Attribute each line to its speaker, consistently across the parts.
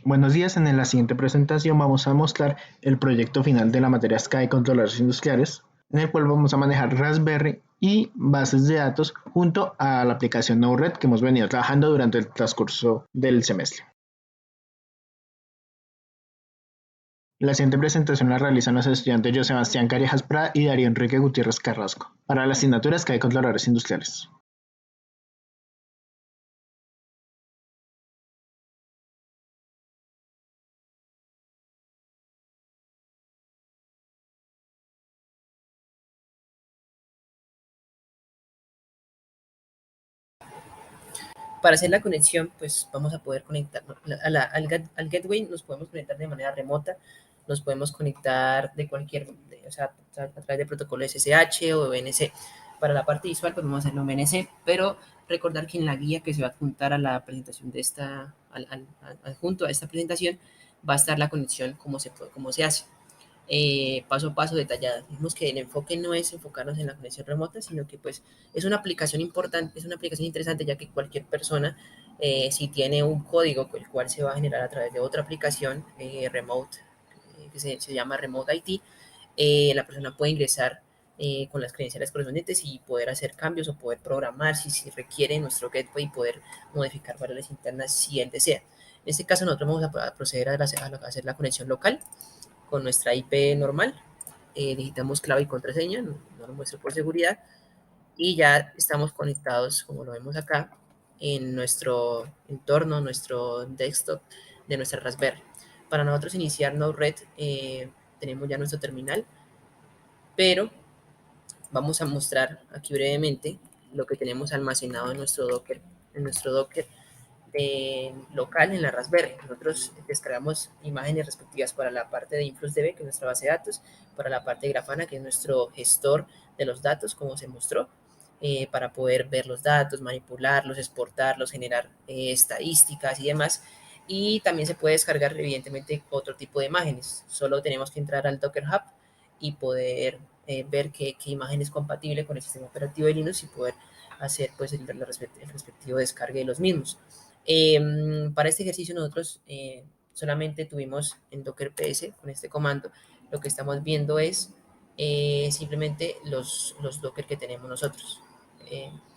Speaker 1: Buenos días, en la siguiente presentación vamos a mostrar el proyecto final de la materia SCAI Controladores Industriales, en el cual vamos a manejar Raspberry y bases de datos junto a la aplicación Node-RED que hemos venido trabajando durante el transcurso del semestre. La siguiente presentación la realizan los estudiantes José Sebastián Carejas Prada y Darío Enrique Gutiérrez Carrasco, para la asignatura SCAI Controladores Industriales.
Speaker 2: Para hacer la conexión, pues vamos a poder conectar al gateway, nos podemos conectar de manera remota, nos podemos conectar de cualquier, o sea, a través de protocolos SSH o VNC. Para la parte visual, pues vamos a hacerlo en VNC, pero recordar que en la guía que se va a adjuntar a la presentación de esta, adjunto a esta presentación, va a estar la conexión cómo se hace. Paso a paso detallada. Vemos que el enfoque no es enfocarnos en la conexión remota, sino que pues es una aplicación importante, es una aplicación interesante, ya que cualquier persona, si tiene un código el cual se va a generar a través de otra aplicación remote, que se llama Remote IT, la persona puede ingresar con las credenciales correspondientes y poder hacer cambios o poder programar si requiere nuestro gateway y poder modificar variables internas si él desea. En este caso nosotros vamos a proceder a hacer la conexión local con nuestra IP normal, digitamos clave y contraseña, no lo muestro por seguridad, y ya estamos conectados, como lo vemos acá, en nuestro entorno, nuestro desktop de nuestra Raspberry. Para nosotros iniciar Node-RED, tenemos ya nuestro terminal, pero vamos a mostrar aquí brevemente lo que tenemos almacenado en nuestro Docker local en la Raspberry. Nosotros descargamos imágenes respectivas para la parte de InfluxDB, que es nuestra base de datos, para la parte de Grafana, que es nuestro gestor de los datos, como se mostró, para poder ver los datos, manipularlos, exportarlos, generar estadísticas y demás. Y también se puede descargar, evidentemente, otro tipo de imágenes. Solo tenemos que entrar al Docker Hub y poder ver qué imagen es compatible con el sistema operativo de Linux y poder hacer pues el respectivo descargue de los mismos. Para este ejercicio nosotros solamente tuvimos en Docker PS con este comando. Lo que estamos viendo es simplemente los Docker que tenemos nosotros.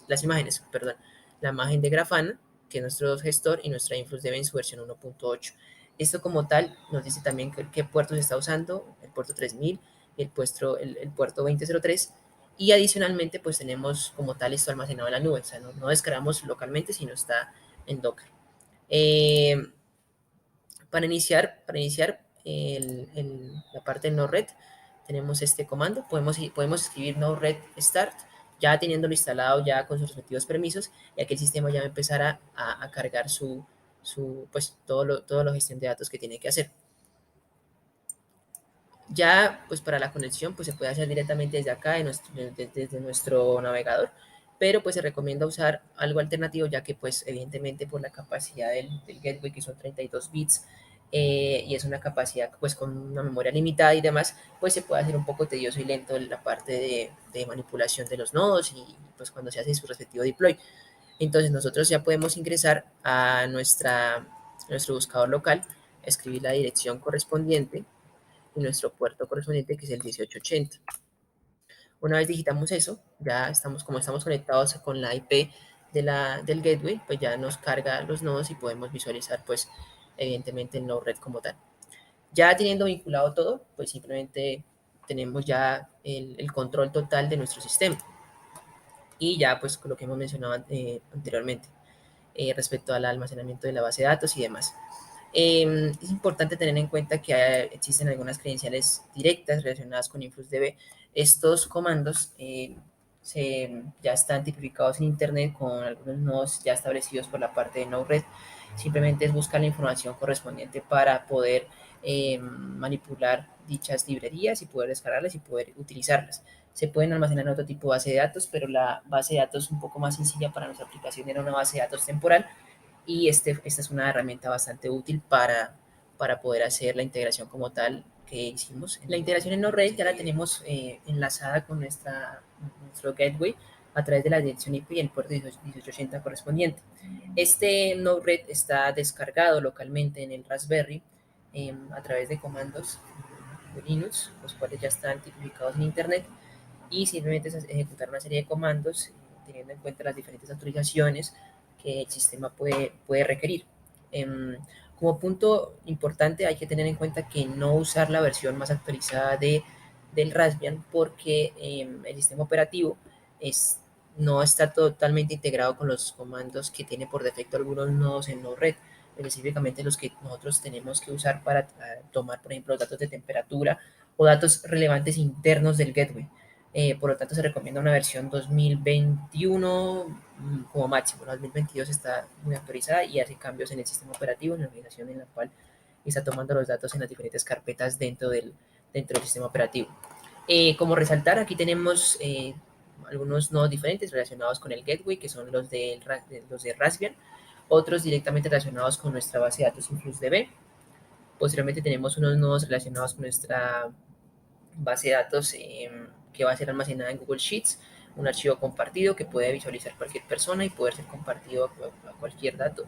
Speaker 2: Las imágenes, perdón. La imagen de Grafana, que es nuestro gestor, y nuestra InfluxDB en su versión 1.8. Esto como tal nos dice también qué puerto se está usando, el puerto 3000 y el puerto 2003. Y adicionalmente pues tenemos como tal esto almacenado en la nube. O sea, no descargamos localmente, sino está en Docker. Eh, la parte de Node-RED, tenemos este comando. Podemos escribir Node-RED start, ya teniéndolo instalado, ya con sus respectivos permisos, y aquí el sistema ya va a empezar a cargar pues, todo lo gestión de datos que tiene que hacer. Ya, pues para la conexión, pues se puede hacer directamente desde acá, desde nuestro navegador, pero pues se recomienda usar algo alternativo, ya que pues evidentemente por la capacidad del gateway, que son 32 bits, y es una capacidad pues con una memoria limitada y demás, pues se puede hacer un poco tedioso y lento la parte de manipulación de los nodos y pues cuando se hace su respectivo deploy. Entonces nosotros ya podemos ingresar a nuestro buscador local, escribir la dirección correspondiente y nuestro puerto correspondiente, que es el 1880. Una vez digitamos eso, ya como estamos conectados con la IP del gateway, pues ya nos carga los nodos y podemos visualizar, pues, evidentemente el Node-RED como tal. Ya teniendo vinculado todo, pues simplemente tenemos ya el control total de nuestro sistema. Y ya, pues, con lo que hemos mencionado anteriormente, respecto al almacenamiento de la base de datos y demás. Es importante tener en cuenta que existen algunas credenciales directas relacionadas con InfluxDB. Estos comandos ya están tipificados en Internet con algunos nodos ya establecidos por la parte de Node-RED. Simplemente es buscar la información correspondiente para poder manipular dichas librerías y poder descargarlas y poder utilizarlas. Se pueden almacenar en otro tipo de base de datos, pero la base de datos un poco más sencilla para nuestra aplicación era una base de datos temporal, y esta es una herramienta bastante útil para poder hacer la integración como tal que hicimos. La integración en Node-RED ya la tenemos enlazada con nuestro gateway. a través de la dirección IP y el puerto 1880 correspondiente. Este Node-RED está descargado localmente en el Raspberry a través de comandos de Linux, los cuales ya están tipificados en Internet, y simplemente es ejecutar una serie de comandos teniendo en cuenta las diferentes autorizaciones que el sistema puede requerir. Como punto importante hay que tener en cuenta que no usar la versión más actualizada del Raspbian porque el sistema operativo no está totalmente integrado con los comandos que tiene por defecto algunos nodos en Node-RED, específicamente los que nosotros tenemos que usar para tomar, por ejemplo, datos de temperatura o datos relevantes internos del gateway. Por lo tanto, se recomienda una versión 2021 como máximo. La 2022 está muy actualizada y hace cambios en el sistema operativo, en la organización en la cual está tomando los datos en las diferentes carpetas dentro del sistema operativo. Como resaltar, aquí tenemos algunos nodos diferentes relacionados con el gateway, que son los de Raspbian, otros directamente relacionados con nuestra base de datos InfluxDB. Posteriormente tenemos unos nodos relacionados con nuestra base de datos que va a ser almacenada en Google Sheets, un archivo compartido que puede visualizar cualquier persona y poder ser compartido a cualquier dato,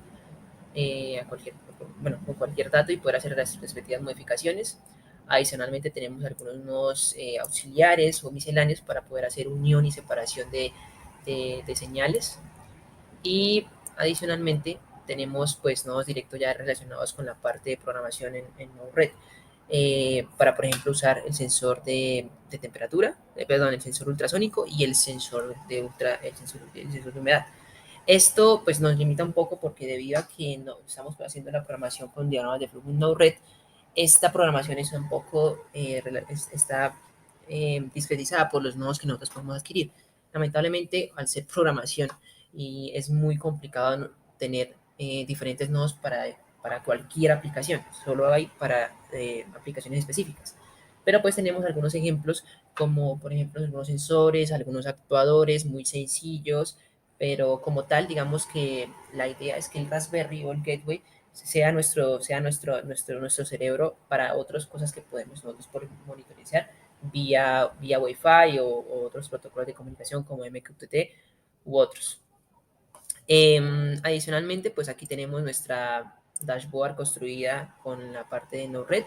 Speaker 2: con cualquier dato y poder hacer las respectivas modificaciones. Adicionalmente tenemos algunos nodos auxiliares o misceláneos para poder hacer unión y separación de señales. Y adicionalmente tenemos pues nodos directos ya relacionados con la parte de programación en Node-RED. Para, por ejemplo, usar el sensor de temperatura, perdón, el sensor ultrasónico y el sensor el sensor de humedad. Esto pues nos limita un poco porque debido a que no estamos haciendo la programación con diagramas de flujo en Node-RED, esta programación es un poco, está discretizada por los nodos que nosotros podemos adquirir. Lamentablemente, al ser programación, y es muy complicado tener diferentes nodos para cualquier aplicación, solo hay para aplicaciones específicas. Pero pues tenemos algunos ejemplos, como por ejemplo algunos sensores, algunos actuadores muy sencillos, pero como tal, digamos que la idea es que el Raspberry o el Gateway sea nuestro cerebro para otras cosas que podemos nosotros por monitorizar vía Wi-Fi o otros protocolos de comunicación como MQTT u otros. Adicionalmente, pues aquí tenemos nuestra dashboard construida con la parte de Node-RED.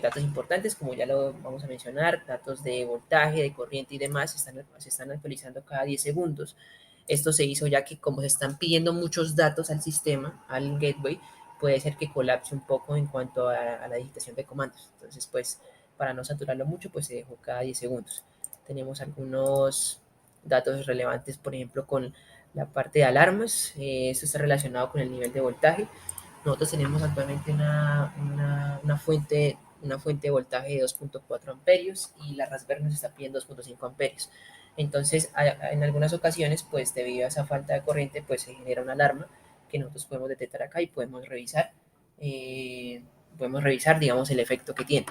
Speaker 2: Datos importantes, como ya lo vamos a mencionar, datos de voltaje, de corriente y demás, se están actualizando cada 10 segundos. Esto se hizo ya que como se están pidiendo muchos datos al sistema, al gateway, puede ser que colapse un poco en cuanto a la digitación de comandos. Entonces, pues, para no saturarlo mucho, pues se dejó cada 10 segundos. Tenemos algunos datos relevantes, por ejemplo, con la parte de alarmas. Esto está relacionado con el nivel de voltaje. Nosotros tenemos actualmente una fuente de voltaje de 2.4 amperios y la Raspberry nos está pidiendo 2.5 amperios. Entonces, en algunas ocasiones, pues debido a esa falta de corriente, pues se genera una alarma que nosotros podemos detectar acá y podemos revisar, digamos, el efecto que tiene.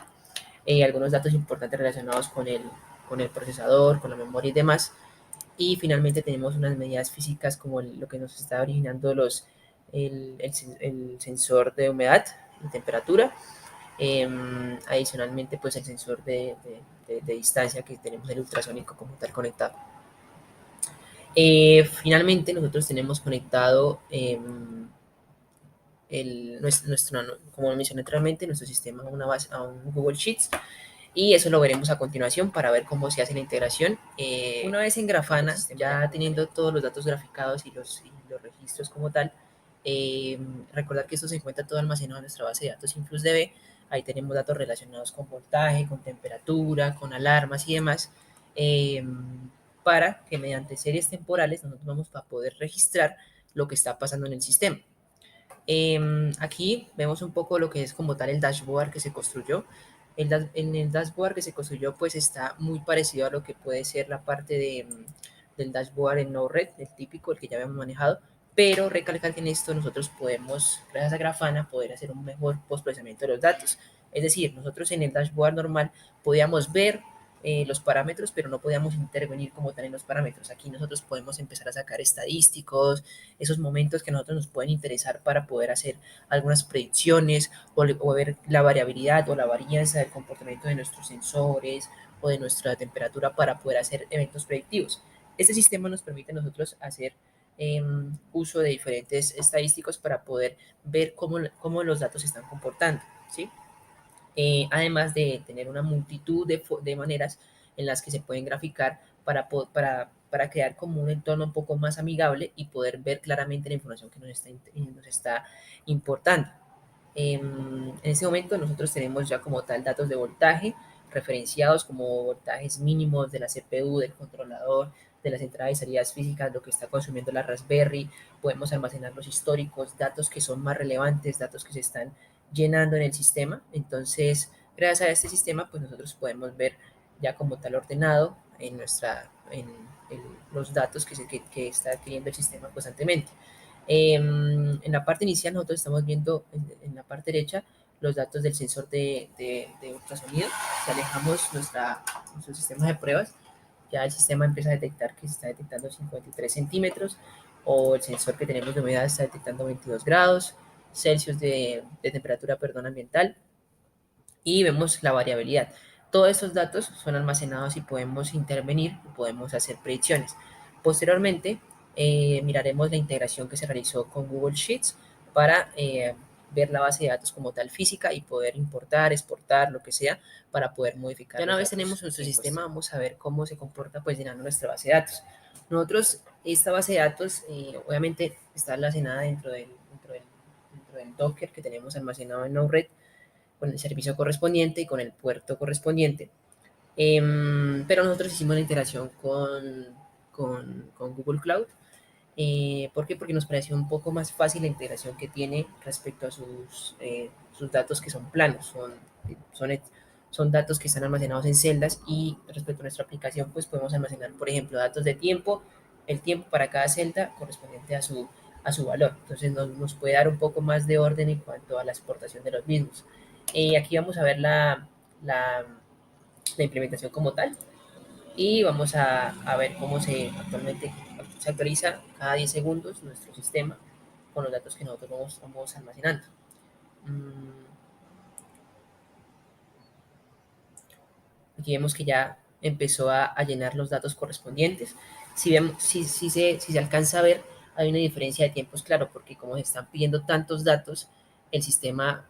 Speaker 2: Algunos datos importantes relacionados con el procesador, con la memoria y demás. Y finalmente tenemos unas medidas físicas como lo que nos está originando el sensor de humedad y temperatura. Adicionalmente, pues el sensor de distancia que tenemos el ultrasónico como tal conectado. Finalmente, nosotros tenemos conectado como mencioné anteriormente, nuestro sistema a un Google Sheets y eso lo veremos a continuación para ver cómo se hace la integración. Una vez en Grafana, ya teniendo todos los datos graficados y los registros como tal, recordar que esto se encuentra todo almacenado en nuestra base de datos InfluxDB. Ahí tenemos datos relacionados con voltaje, con temperatura, con alarmas y demás, eh, para que mediante series temporales nosotros vamos a poder registrar lo que está pasando en el sistema. Aquí vemos un poco lo que es como tal el dashboard que se construyó. En el dashboard que se construyó pues está muy parecido a lo que puede ser la parte del dashboard en Node-RED, el típico, el que ya habíamos manejado, pero recalcar que en esto nosotros podemos, gracias a Grafana, poder hacer un mejor postprocesamiento de los datos. Es decir, nosotros en el dashboard normal podíamos ver los parámetros, pero no podíamos intervenir como tal en los parámetros. Aquí nosotros podemos empezar a sacar estadísticos, esos momentos que a nosotros nos pueden interesar para poder hacer algunas predicciones o ver la variabilidad o la varianza del comportamiento de nuestros sensores o de nuestra temperatura para poder hacer eventos predictivos. Este sistema nos permite a nosotros hacer uso de diferentes estadísticos para poder ver cómo los datos se están comportando, ¿sí? Además de tener una multitud de maneras en las que se pueden graficar para crear como un entorno un poco más amigable y poder ver claramente la información que nos está importando. En este momento nosotros tenemos ya como tal datos de voltaje referenciados como voltajes mínimos de la CPU, del controlador, de las entradas y salidas físicas, lo que está consumiendo la Raspberry. Podemos almacenar los históricos, datos que son más relevantes, datos que se están llenando en el sistema. Entonces, gracias a este sistema, pues nosotros podemos ver ya como tal ordenado en los datos que está adquiriendo el sistema constantemente. En la parte inicial nosotros estamos viendo en la parte derecha los datos del sensor de ultrasonido. Si alejamos nuestro sistema de pruebas, ya el sistema empieza a detectar que se está detectando 53 centímetros, o el sensor que tenemos de humedad está detectando 22 grados Celsius de temperatura, perdón, ambiental, y vemos la variabilidad. Todos estos datos son almacenados y podemos intervenir, podemos hacer predicciones. Posteriormente, miraremos la integración que se realizó con Google Sheets para ver la base de datos como tal física y poder importar, exportar, lo que sea, para poder modificar. Ya una vez tenemos nuestro sistema, vamos a ver cómo se comporta pues llenando nuestra base de datos. Nosotros, esta base de datos, obviamente está almacenada dentro del Docker que tenemos almacenado en Node-RED, con el servicio correspondiente y con el puerto correspondiente. Pero nosotros hicimos la integración con Google Cloud. ¿Por qué? Porque nos pareció un poco más fácil la integración que tiene respecto a sus datos que son planos, son, son datos que están almacenados en celdas, y respecto a nuestra aplicación pues podemos almacenar, por ejemplo, datos de tiempo, el tiempo para cada celda correspondiente a su valor. Entonces nos puede dar un poco más de orden en cuanto a la exportación de los mismos. Aquí vamos a ver la implementación como tal, y vamos a ver cómo actualmente se actualiza cada 10 segundos nuestro sistema con los datos que nosotros vamos almacenando. Aquí vemos que ya empezó a llenar los datos correspondientes. Si se alcanza a ver, hay una diferencia de tiempos, claro, porque como se están pidiendo tantos datos, el sistema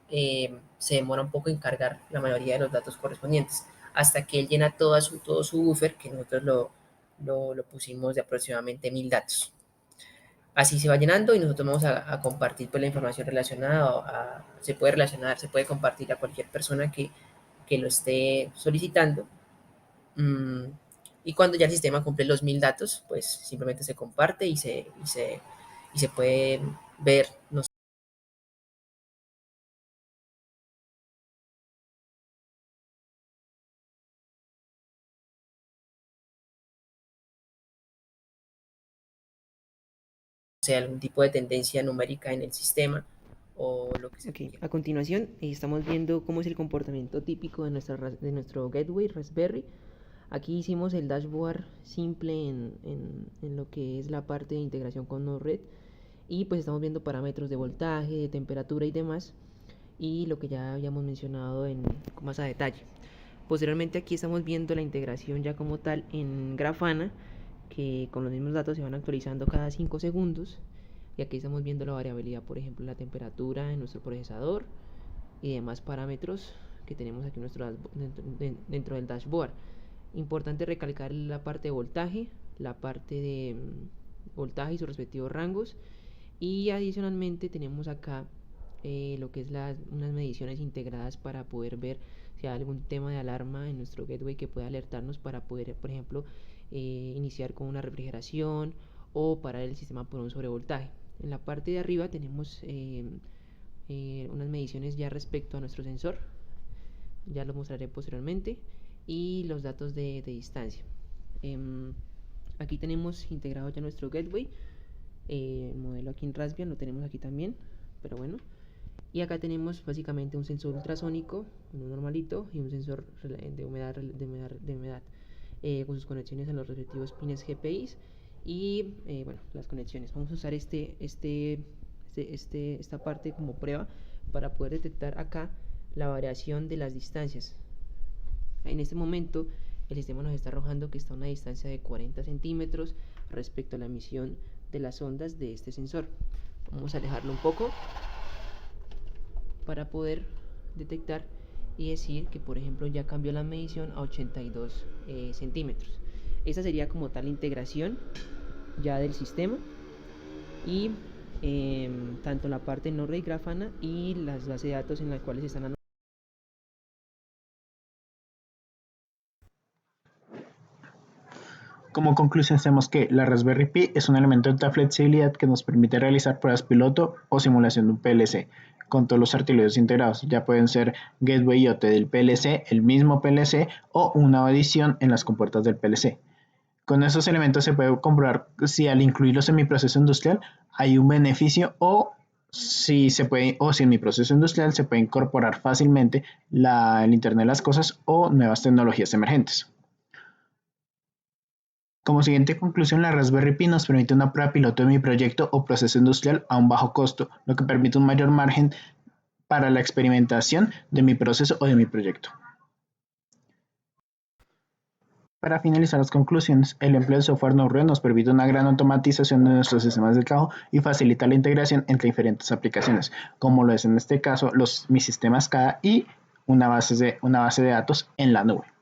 Speaker 2: se demora un poco en cargar la mayoría de los datos correspondientes, hasta que él llena todo su buffer, que nosotros lo pusimos de aproximadamente 1000 datos. Así se va llenando y nosotros vamos a compartir pues, la información relacionada, se puede relacionar, se puede compartir a cualquier persona que lo esté solicitando. Mm, y cuando ya el sistema cumple los 1000 datos, pues simplemente se comparte y se puede ver, no sé, algún tipo de tendencia numérica en el sistema o lo que se quiera. A continuación, estamos viendo cómo es el comportamiento típico de nuestro gateway Raspberry. Aquí hicimos el dashboard simple en lo que es la parte de integración con Node-RED, y pues estamos viendo parámetros de voltaje, de temperatura y demás, y lo que ya habíamos mencionado más a detalle. Posteriormente aquí estamos viendo la integración ya como tal en Grafana, que con los mismos datos se van actualizando cada 5 segundos, y aquí estamos viendo la variabilidad, por ejemplo, la temperatura en nuestro procesador y demás parámetros que tenemos aquí dentro del dashboard. Importante recalcar la parte de voltaje, la parte de voltaje y sus respectivos rangos, y adicionalmente tenemos acá lo que es unas mediciones integradas para poder ver si hay algún tema de alarma en nuestro gateway que pueda alertarnos para poder, por ejemplo, iniciar con una refrigeración o parar el sistema por un sobrevoltaje. En la parte de arriba tenemos unas mediciones ya respecto a nuestro sensor, ya lo mostraré posteriormente, y los datos de distancia. Aquí tenemos integrado ya nuestro gateway, el modelo aquí en Raspbian lo tenemos aquí también, pero bueno. Y acá tenemos básicamente un sensor ultrasónico, uno normalito, y un sensor de humedad, con sus conexiones a los respectivos pines GPIs, y bueno, las conexiones. Vamos a usar esta parte como prueba para poder detectar acá la variación de las distancias. En este momento el sistema nos está arrojando que está a una distancia de 40 centímetros respecto a la emisión de las ondas de este sensor. Vamos a alejarlo un poco para poder detectar y decir que, por ejemplo, ya cambió la medición a 82 centímetros. Esta sería como tal la integración ya del sistema, y tanto la parte no red Grafana y las bases de datos en las cuales están anotando.
Speaker 1: Como conclusión, tenemos que la Raspberry Pi es un elemento de alta flexibilidad que nos permite realizar pruebas piloto o simulación de un PLC con todos los artilugios integrados. Ya pueden ser gateway IoT del PLC, el mismo PLC o una adición en las compuertas del PLC. Con esos elementos se puede comprobar si al incluirlos en mi proceso industrial hay un beneficio si en mi proceso industrial se puede incorporar fácilmente el Internet de las Cosas o nuevas tecnologías emergentes. Como siguiente conclusión, la Raspberry Pi nos permite una prueba piloto de mi proyecto o proceso industrial a un bajo costo, lo que permite un mayor margen para la experimentación de mi proceso o de mi proyecto. Para finalizar las conclusiones, el empleo del software no-red nos permite una gran automatización de nuestros sistemas de trabajo y facilita la integración entre diferentes aplicaciones, como lo es en este caso mis sistemas SCADA y una base de datos en la nube.